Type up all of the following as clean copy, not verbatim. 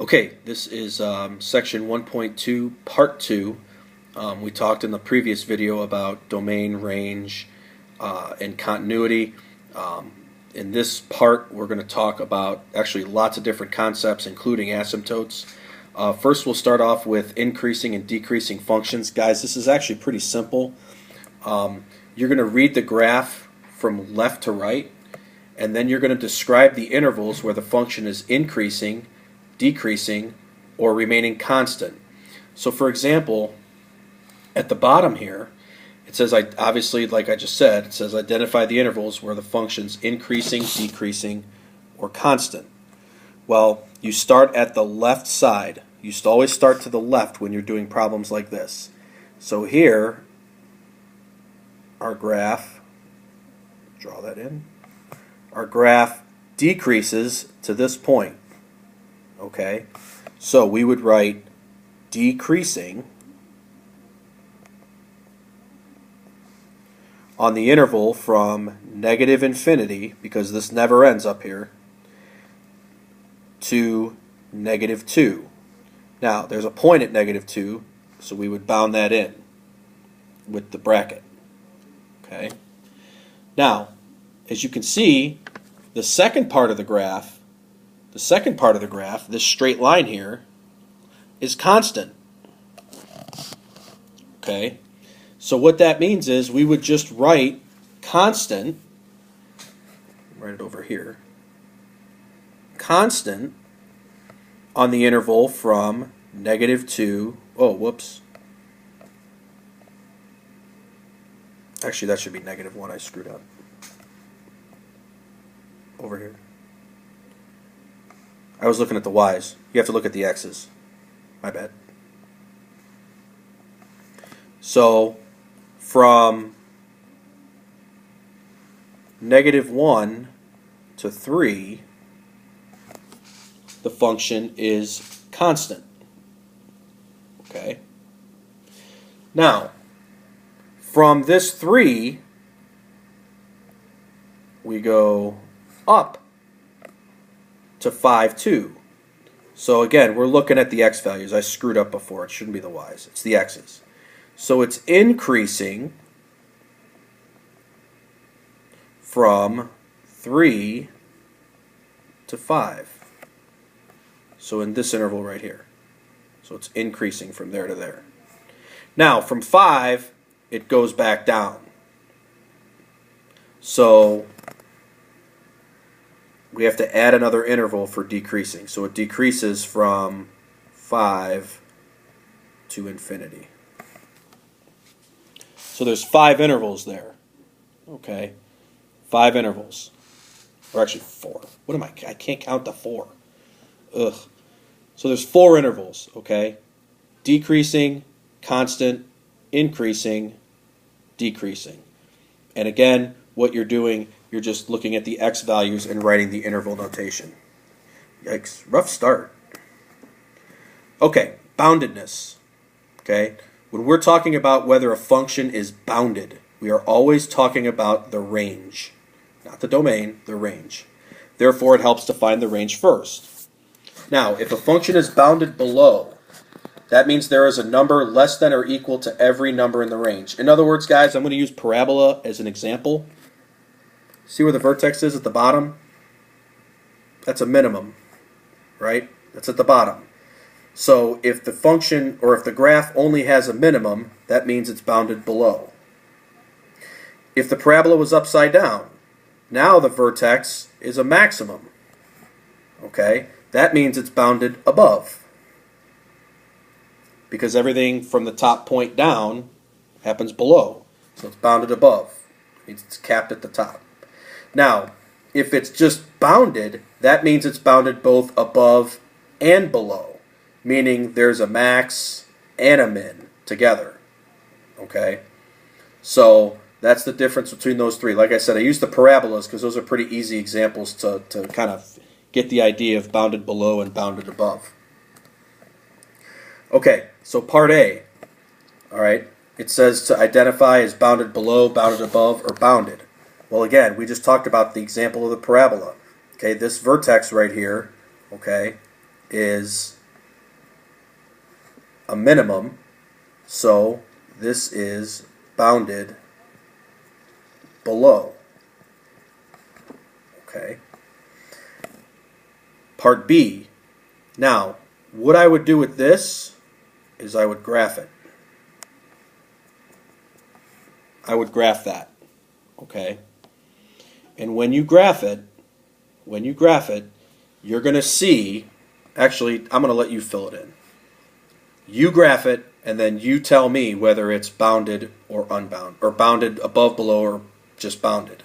Okay, this is section 1.2, part 2. We talked in the previous video about domain, range, and continuity. In this part, we're going to talk about actually lots of different concepts, including asymptotes. First, we'll start off with increasing and decreasing functions. Guys, this is actually pretty simple. You're going to read the graph from left to right, and then you're going to describe the intervals where the function is increasing, decreasing, or remaining constant. So for example, at the bottom here, it says, obviously, like I just said, it says identify the intervals where the function's increasing, decreasing, or constant. Well, you start at the left side. You always start to the left when you're doing problems like this. So here, our graph, draw that in, our graph decreases to this point. Okay, so we would write decreasing on the interval from negative infinity, because this never ends up here, to negative 2. Now, there's a point at negative 2, so we would bound that in with the bracket. Okay. Now, as you can see, the second part of the graph, this straight line here, is constant. Okay? So what that means is we would just write constant, write it over here, constant on the interval from negative 2, oh, whoops. Actually, that should be negative 1, I screwed up. Over here. I was looking at the y's. You have to look at the x's. My bad. So, from negative 1 to 3, the function is constant. Okay? Now, from this 3, we go up to 5, 2. So again, we're looking at the x values. I screwed up before. It shouldn't be the y's. It's the x's. So it's increasing from 3 to 5. So in this interval right here. So it's increasing from there to there. Now, from 5, it goes back down. So we have to add another interval for decreasing. So it decreases from 5 to infinity. So there's 5 intervals there. Okay? 5 intervals. Or actually 4. What am I? I can't count to 4. Ugh. So there's 4 intervals. Okay? Decreasing, constant, increasing, decreasing. And again, what you're doing, you're just looking at the x values and writing the interval notation. Yikes, rough start. Okay, boundedness. Okay, when we're talking about whether a function is bounded, we are always talking about the range. Not the domain, the range. Therefore, it helps to find the range first. Now, if a function is bounded below, that means there is a number less than or equal to every number in the range. In other words, guys, I'm going to use parabola as an example. See where the vertex is at the bottom? That's a minimum, right? That's at the bottom. So if the function, or if the graph only has a minimum, that means it's bounded below. If the parabola was upside down, now the vertex is a maximum. Okay? That means it's bounded above. Because everything from the top point down happens below. So it's bounded above. It's capped at the top. Now, if it's just bounded, that means it's bounded both above and below, meaning there's a max and a min together. Okay? So that's the difference between those three. Like I said, I use the parabolas because those are pretty easy examples to kind of get the idea of bounded below and bounded above. Okay, so part A. All right, it says to identify as bounded below, bounded above, or bounded. Well, again, we just talked about the example of the parabola. Okay, this vertex right here, okay, is a minimum, so this is bounded below. Okay. Part B. Now, what I would do with this is I would graph it. I would graph that. Okay. And when you graph it, you're going to see, actually, I'm going to let you fill it in. You graph it, and then you tell me whether it's bounded or unbounded, or bounded above, below, or just bounded.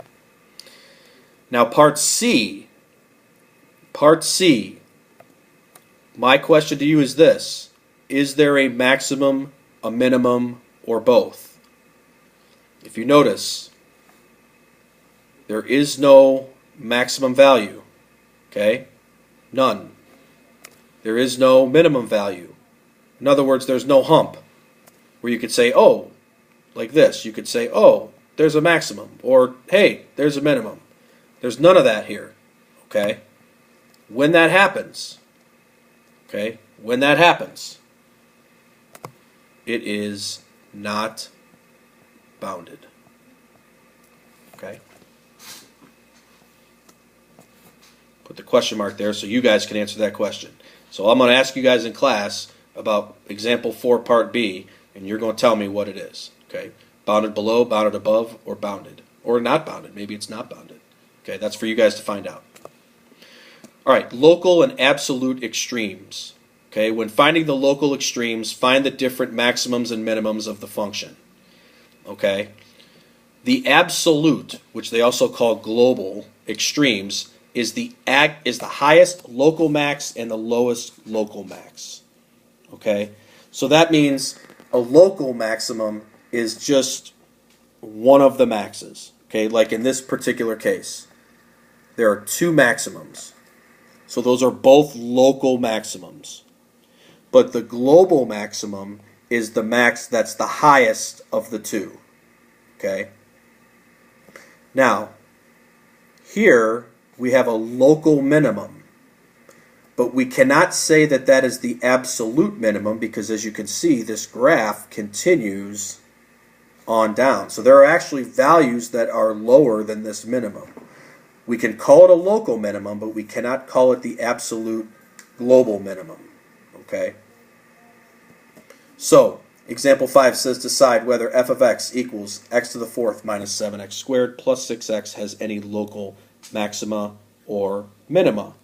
Now, part C, my question to you is this: is there a maximum, a minimum, or both? If you notice, there is no maximum value, okay? None. There is no minimum value. In other words, there's no hump where you could say, oh, like this. You could say, oh, there's a maximum, or hey, there's a minimum. There's none of that here, okay? When that happens, it is not bounded, okay? Put the question mark there so you guys can answer that question. So I'm going to ask you guys in class about example 4, part B, and you're going to tell me what it is, okay? Bounded below, bounded above, or bounded. Or not bounded. Maybe it's not bounded. Okay, that's for you guys to find out. All right, local and absolute extremes. Okay, when finding the local extremes, find the different maximums and minimums of the function. Okay, the absolute, which they also call global extremes, is the highest local max and the lowest local max. Okay, so that means a local maximum is just one of the maxes. Okay, like in this particular case, there are 2 maximums. So those are both local maximums. But the global maximum is the max that's the highest of the 2. Okay? Now, here we have a local minimum. But we cannot say that that is the absolute minimum because, as you can see, this graph continues on down. So there are actually values that are lower than this minimum. We can call it a local minimum, but we cannot call it the absolute global minimum. Okay? So, example 5 says decide whether f of x equals x to the 4th minus 7x squared plus 6x has any local maxima or minima.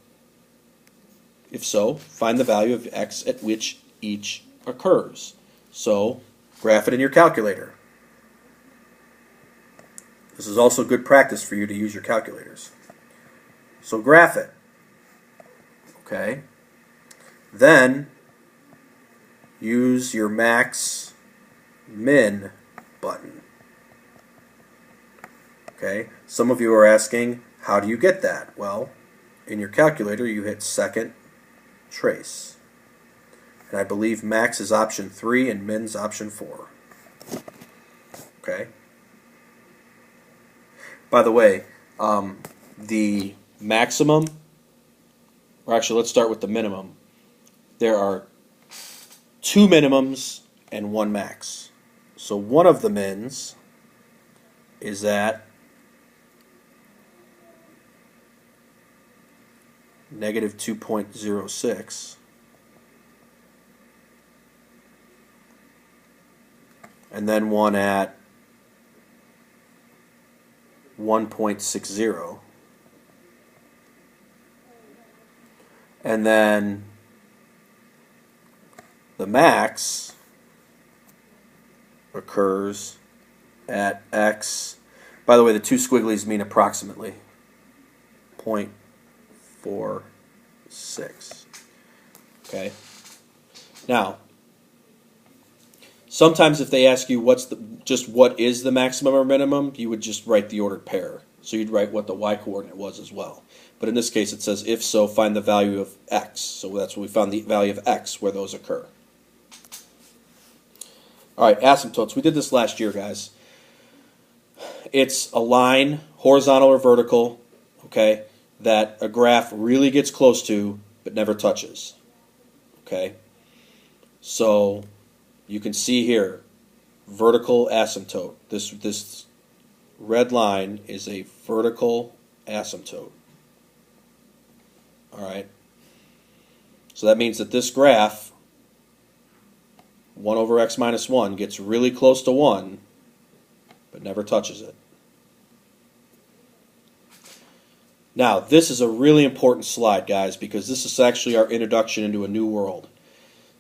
If so, find the value of x at which each occurs. So, graph it in your calculator. This is also good practice for you to use your calculators. So graph it. Okay. Then use your max min button. Okay. Some of you are asking, how do you get that? Well, in your calculator you hit second trace. And I believe max is option 3 and min's option 4. Okay. By the way, the maximum, or actually let's start with the minimum. There are 2 minimums and 1 max. So one of the mins is at negative 2.06. And then one at 1.60, and then the max occurs at x. By the way, the 2 squigglies mean approximately 0.46. Okay. Now, sometimes if they ask you what is the maximum or minimum, you would just write the ordered pair. So you'd write what the y-coordinate was as well. But in this case it says, if so, find the value of x. So that's what we found, the value of x where those occur. Alright, asymptotes. We did this last year, guys. It's a line, horizontal or vertical, okay, that a graph really gets close to but never touches. Okay? So you can see here, vertical asymptote. This red line is a vertical asymptote. All right? So that means that this graph, 1 over x minus 1, gets really close to 1, but never touches it. Now, this is a really important slide, guys, because this is actually our introduction into a new world.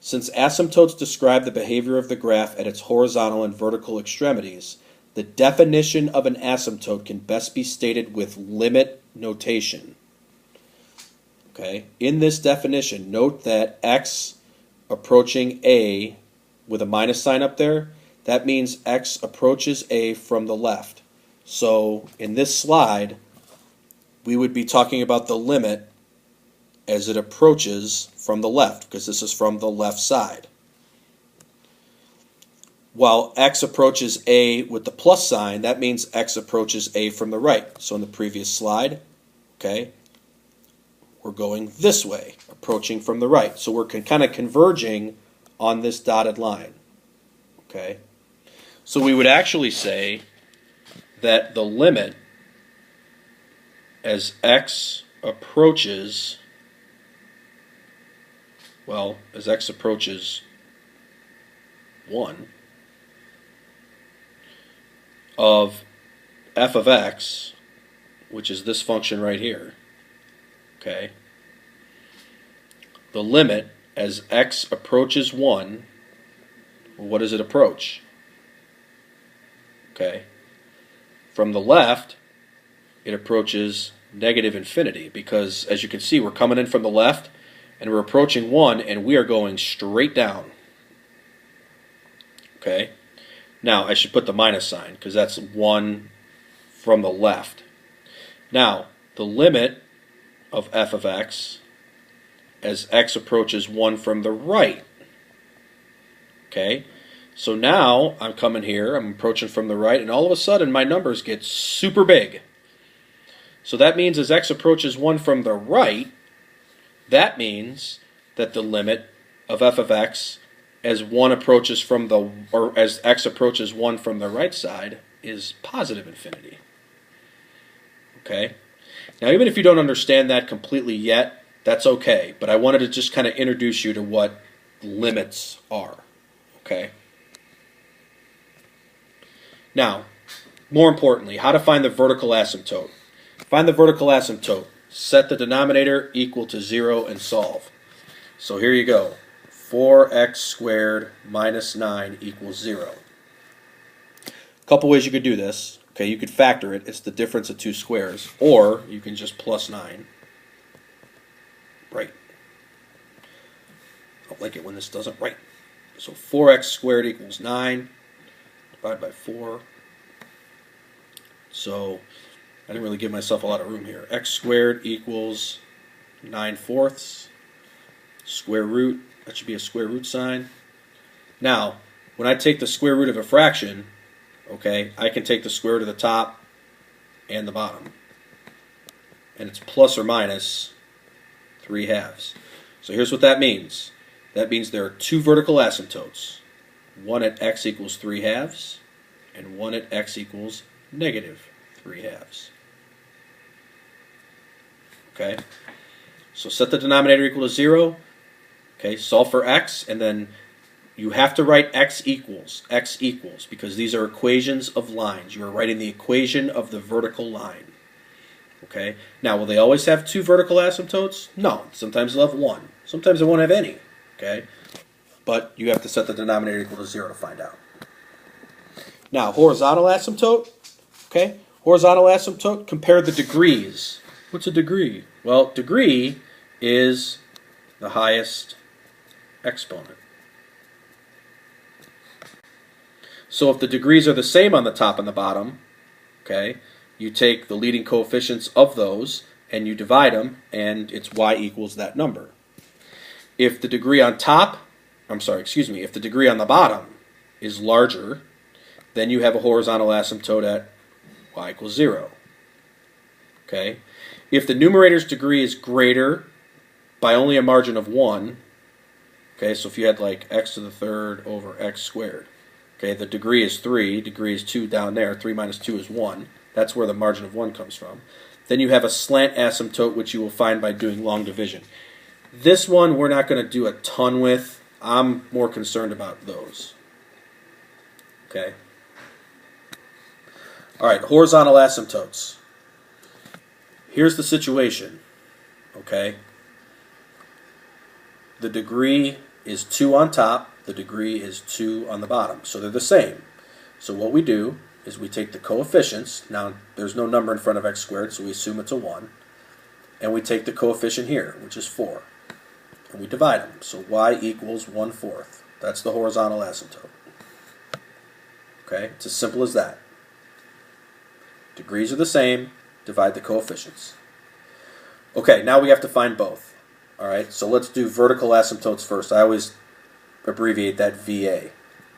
Since asymptotes describe the behavior of the graph at its horizontal and vertical extremities, the definition of an asymptote can best be stated with limit notation. Okay? In this definition, note that x approaching a with a minus sign up there, that means x approaches a from the left. So in this slide, we would be talking about the limit as it approaches from the left, because this is from the left side. While x approaches a with the plus sign, that means x approaches a from the right. So in the previous slide, okay, we're going this way, approaching from the right. So we're kind of converging on this dotted line. Okay? So we would actually say that the limit as x approaches, well, as x approaches 1 of f of x, which is this function right here, okay, the limit as x approaches 1, well, what does it approach? Okay, from the left, it approaches negative infinity, because as you can see, we're coming in from the left and we're approaching 1 and we are going straight down. Okay, now I should put the minus sign because that's 1 from the left. Now the limit of f of x as x approaches 1 from the right. Okay, so now I'm coming here, I'm approaching from the right, and all of a sudden my numbers get super big. So that means as x approaches 1 from the right, that means that the limit of f of x as 1 approaches from the, or as x approaches 1 from the right side is positive infinity. Okay? Now even if you don't understand that completely yet, that's okay, but I wanted to just kind of introduce you to what limits are. Okay? Now, more importantly, how to find the vertical asymptote. Find the vertical asymptote. Set the denominator equal to 0 and solve. So here you go. 4x squared minus 9 equals 0. A couple ways you could do this. Okay, you could factor it. It's the difference of two squares. Or you can just plus 9. Right. I don't like it when this doesn't right. So 4x squared equals 9. Divide by 4. So I didn't really give myself a lot of room here. X squared equals 9/4. Square root, that should be a square root sign. Now, when I take the square root of a fraction, okay, I can take the square root of the top and the bottom. And it's plus or minus 3/2. So here's what that means. That means there are two vertical asymptotes. One at x equals 3/2 and one at x equals negative 3/2. Okay, so set the denominator equal to 0. Okay, solve for x, and then you have to write x equals, because these are equations of lines. You are writing the equation of the vertical line. Okay, now will they always have two vertical asymptotes? No, sometimes they'll have one. Sometimes they won't have any. Okay, but you have to set the denominator equal to 0 to find out. Now, horizontal asymptote. Okay, horizontal asymptote, compare the degrees. What's a degree? Well, degree is the highest exponent. So if the degrees are the same on the top and the bottom, okay, you take the leading coefficients of those and you divide them, and it's y equals that number. If the degree on top, if the degree on the bottom is larger, then you have a horizontal asymptote at y equals 0. Okay? If the numerator's degree is greater by only a margin of 1, Okay, so if you had like x to the third over x squared, okay, the degree is 3, degree is 2 down there, 3 minus 2 is 1. That's where the margin of 1 comes from. Then you have a slant asymptote, which you will find by doing long division. This one we're not going to do a ton with. I'm more concerned about those. Okay. All right, horizontal asymptotes. Here's the situation. Okay. The degree is 2 on top, the degree is 2 on the bottom. So they're the same. So what we do is we take the coefficients. Now, there's no number in front of x squared, so we assume it's a 1. And we take the coefficient here, which is 4. And we divide them. So y equals 1/4. That's the horizontal asymptote. Okay? It's as simple as that. Degrees are the same. Divide the coefficients. Okay, now we have to find both. All right, so let's do vertical asymptotes first. I always abbreviate that VA.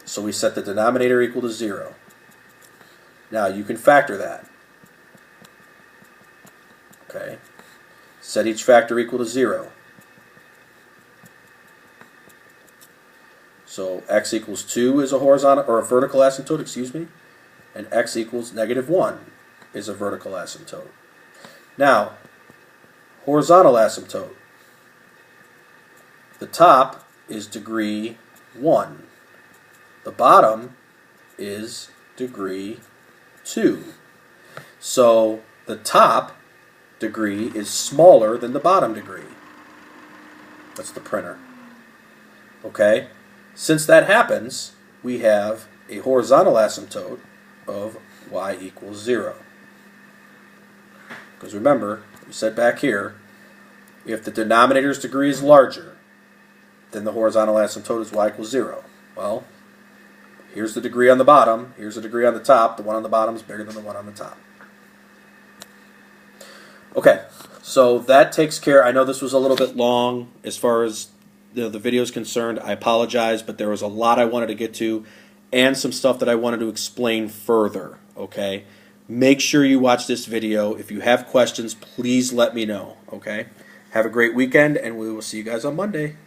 So we set the denominator equal to 0. Now you can factor that. Okay. Set each factor equal to 0. So x equals 2 is a horizontal or a vertical asymptote, excuse me, and x equals -1 is a vertical asymptote. Now, horizontal asymptote. The top is degree 1. The bottom is degree 2. So the top degree is smaller than the bottom degree. That's the printer. Okay? Since that happens, we have a horizontal asymptote of y equals 0. Because remember, we said back here, if the denominator's degree is larger, then the horizontal asymptote is y equals 0. Well, here's the degree on the bottom, here's the degree on the top, the one on the bottom is bigger than the one on the top. Okay, so that takes care. I know this was a little bit long as far as the video is concerned. I apologize, but there was a lot I wanted to get to and some stuff that I wanted to explain further, okay? Make sure you watch this video. If you have questions, please let me know, okay? Have a great weekend, and we will see you guys on Monday.